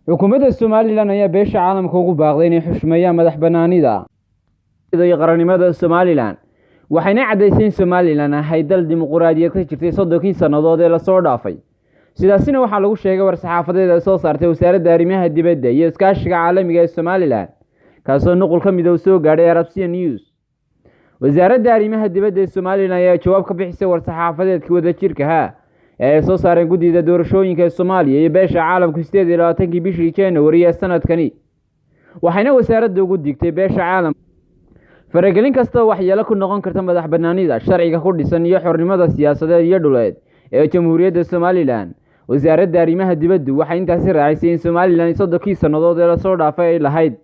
xukuumadda Somaliland ayaa beesha caalamka ugu baaqday inay xushmeeyaan madax bannaanida iyo qaranimada Somaliland waxayna cadeysay in Somaliland ay dal dimuqraadiyeed ka jirtay 30 sanadood ee la soo dhaafay. sidaasina waxaa lagu sheegay war-saxaafadeed ay soo saartay wasaaradda arrimaha dibadda iyo iskaashiga caalamiga ee Somaliland kaasoo nuqul ka mid ah soo gaadhay Arabsia News. wasaaradda arrimaha dibadda ee Somaliland ayaa jawaab ka bixisay war-saxaafadeedkii wadajirka ah ee soo saareen guddida doorashooyinka ee Soomaaliya iyo beesha caalamku 28 bishii January ee sanadkani. waxayna wasaaradda ugu digtay beesha caalamka faragelin kasta oo waxyeelo ku noqon karta madax bannaanida sharciga ku dhisan iyo xornimada siyaasadeed iyo dhuleed ee Jamhuuriyadda Somaliland. wasaaradda arrimaha dibadda waxay intaasi raacisay in Somaliland 30 sanadood ee la soo dhaafay ay lahayd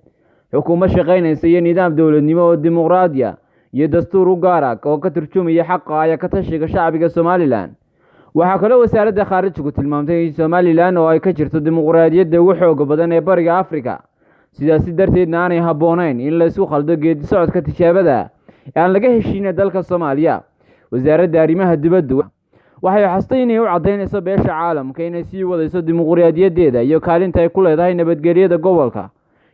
xukuumad shaqaynaysa iyo nidaam dowladnimo oo dimuqraadi ah iyo dastuur u gaar ah oo ka turjumaya xaqa ay ka tashiga shacbiga Somaliland. waxaa kale wasaaradda khaarijku tilmaamtay in Somaliland oo ay ka jirto dimuqraadiyadda ugu xoog badan ee bariga Afrika sidaas darteedna aanay habboonayn in la isku khaldo geedi socodka tijaabada aan laga heshiin dalka Soomaaliya. wasaaradda arrimaha dibadda waxay xastay inay u cadeynayso beesha caalamka inay sii wadayso dimuqraadiyadeeda iyo kaalinta ay ku leedahay nabadgelyada gobolka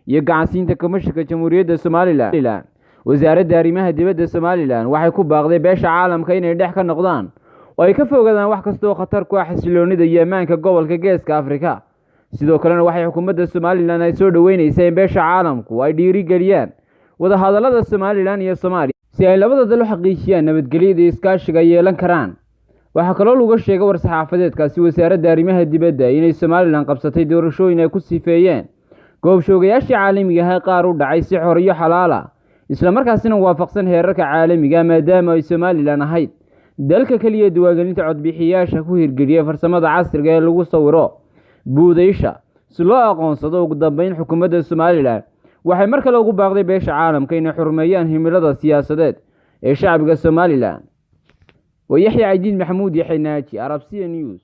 iyo gacansiinta komishanka Jamhuuriyadda Somaliland. wasaaradda arrimaha dibadda Somaliland waxay ku baaqday beesha caalamka inay dhex ka noqdaan oo ay ka fogaadaan wax kasta oo khatar ku ah xasiloonida iyo ammaanka gobolka Geeska Afrika. sidoo kalena waxay xukuumadda Somaliland ay soo dhaweynaysaa in beesha caalamku ay dhiirigeliyaan wada hadallada Somaliland iyo Soomaaliya si ay labada dal u xaqiijiyaan nabadgelyada iyo iskaashiga yeelan karaan. waxaa kaloo lagu sheegay war-saxaafadeedkaasi wasaaradda arrimaha dibadda inay Somaliland qabsatay doorashooyin ay ku sifeeyeen goobjoogayaashii caalamiga ah qaar u dhacay si xor iyo xalaal ah isla markaasina waafaqsan heerarka caalamiga maadaama ay Somaliland ahayd dalka kaliya diiwaangelinta codbixiyayaasha ku hirgeliyay farsamada casriga ee lagu sawiro buudaysha si loo aqoonsado. ugu dambeyn xukuumadda Somaliland waxay mar kale ugu baaqday beesha caalamka inay xurmeeyaan himilada siyaasadeed ee shacbiga Somaliland. ويحيى عيدين محمود يحيى ناجي Arabsia News.